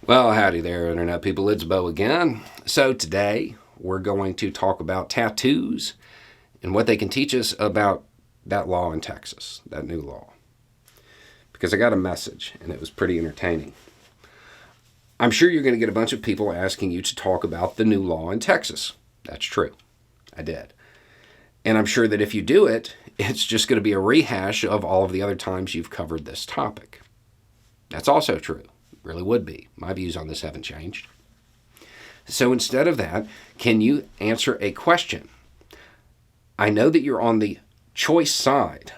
Well, howdy there, Internet people. It's Bo again. So, today we're going to talk about tattoos and what they can teach us about that law in Texas, that new law. Because I got a message and it was pretty entertaining. I'm sure you're going to get a bunch of people asking you to talk about the new law in Texas. That's true. I did. And I'm sure that if you do it, it's just going to be a rehash of all of the other times you've covered this topic. That's also true. Really would be. My views on this haven't changed. So instead of that, can you answer a question? I know that you're on the choice side,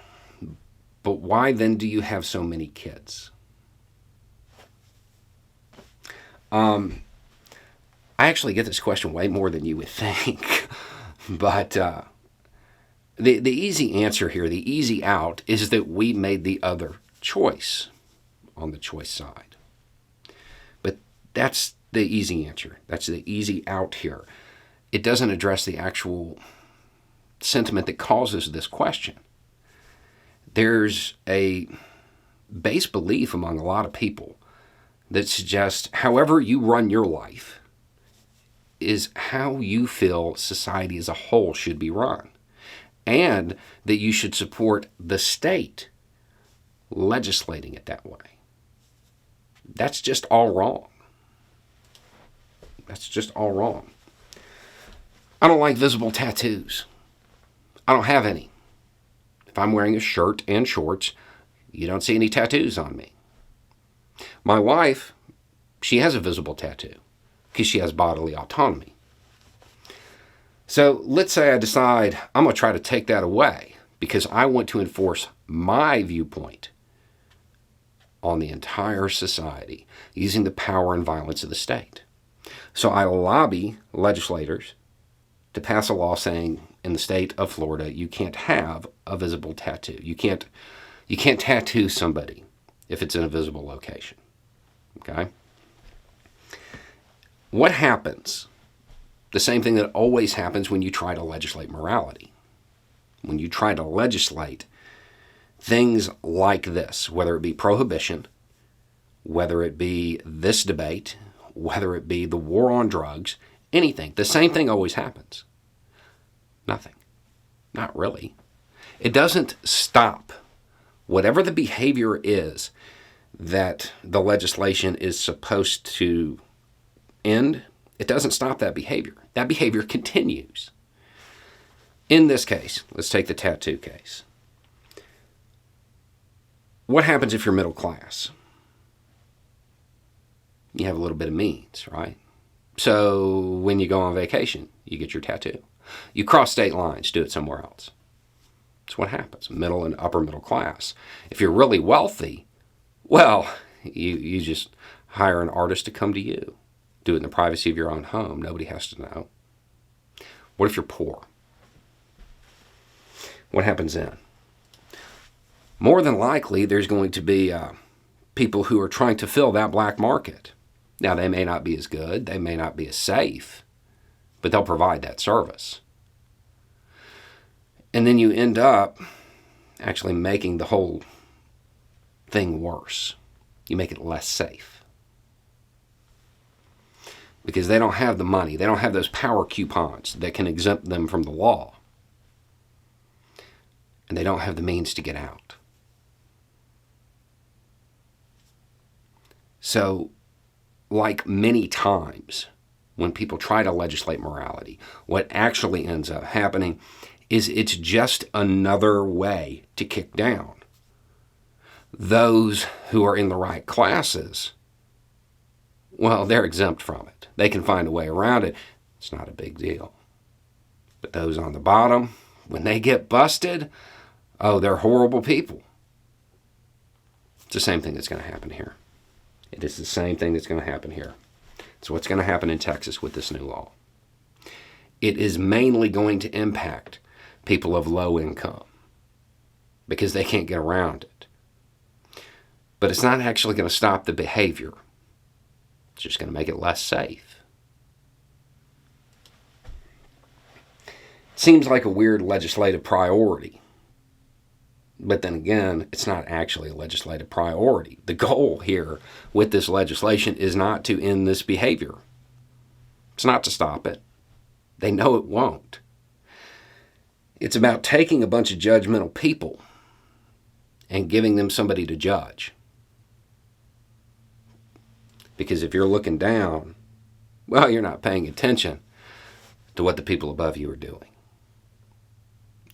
but why then do you have so many kids? I actually get this question way more than you would think, but the easy answer here, the easy out, is that we made the other choice on the choice side. That's the easy answer. That's the easy out here. It doesn't address the actual sentiment that causes this question. There's a base belief among a lot of people that suggests however you run your life is how you feel society as a whole should be run, and that you should support the state legislating it that way. That's just all wrong. That's just all wrong. I don't like visible tattoos. I don't have any. If I'm wearing a shirt and shorts, you don't see any tattoos on me. My wife, she has a visible tattoo because she has bodily autonomy. So let's say I decide I'm going to try to take that away because I want to enforce my viewpoint on the entire society using the power and violence of the state. So I lobby legislators to pass a law saying in the state of Florida you can't have a visible tattoo. You can't tattoo somebody if it's in a visible location. Okay? What happens? The same thing that always happens when you try to legislate morality. When you try to legislate things like this, whether it be prohibition, whether it be this debate, whether it be the war on drugs, anything, the same thing always happens. Nothing. Not really. It doesn't stop. Whatever the behavior is that the legislation is supposed to end, it doesn't stop that behavior. That behavior continues. In this case, let's take the tattoo case. What happens if you're middle class? You have a little bit of means, right? So when you go on vacation, you get your tattoo. You cross state lines, do it somewhere else. That's what happens, middle and upper middle class. If you're really wealthy, well, you just hire an artist to come to you. Do it in the privacy of your own home. Nobody has to know. What if you're poor? What happens then? More than likely, there's going to be people who are trying to fill that black market. Now, they may not be as good, they may not be as safe, but they'll provide that service. And then you end up actually making the whole thing worse. You make it less safe. Because they don't have the money, they don't have those power coupons that can exempt them from the law. And they don't have the means to get out. So, like many times when people try to legislate morality, what actually ends up happening is it's just another way to kick down those who are in the right classes. Well, they're exempt from it. They can find a way around it. It's not a big deal. But those on the bottom, when they get busted, oh, they're horrible people. It's the same thing that's going to happen here. It is the same thing that's going to happen here. It's what's going to happen in Texas with this new law. It is mainly going to impact people of low income because they can't get around it. But it's not actually going to stop the behavior. It's just going to make it less safe. It seems like a weird legislative priority. But then again, it's not actually a legislative priority. The goal here with this legislation is not to end this behavior. It's not to stop it. They know it won't. It's about taking a bunch of judgmental people and giving them somebody to judge. Because if you're looking down, well, you're not paying attention to what the people above you are doing.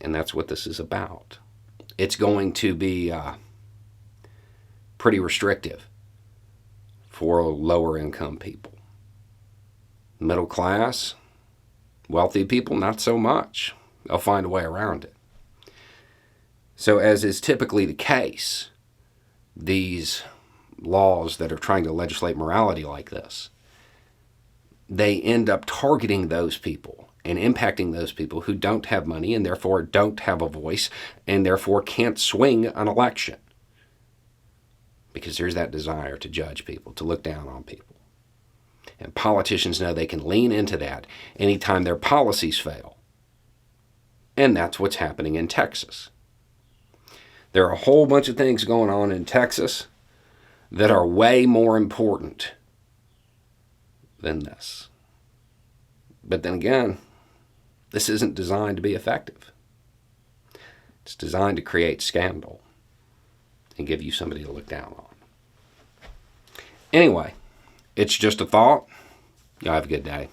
And that's what this is about. It's going to be pretty restrictive for lower income people. Middle class, wealthy people, not so much. They'll find a way around it. So as is typically the case, these laws that are trying to legislate morality like this, they end up targeting those people and impacting those people who don't have money and therefore don't have a voice and therefore can't swing an election. Because there's that desire to judge people, to look down on people. And politicians know they can lean into that anytime their policies fail. And that's what's happening in Texas. There are a whole bunch of things going on in Texas that are way more important than this. But then again, this isn't designed to be effective. It's designed to create scandal and give you somebody to look down on. Anyway, it's just a thought. Y'all have a good day.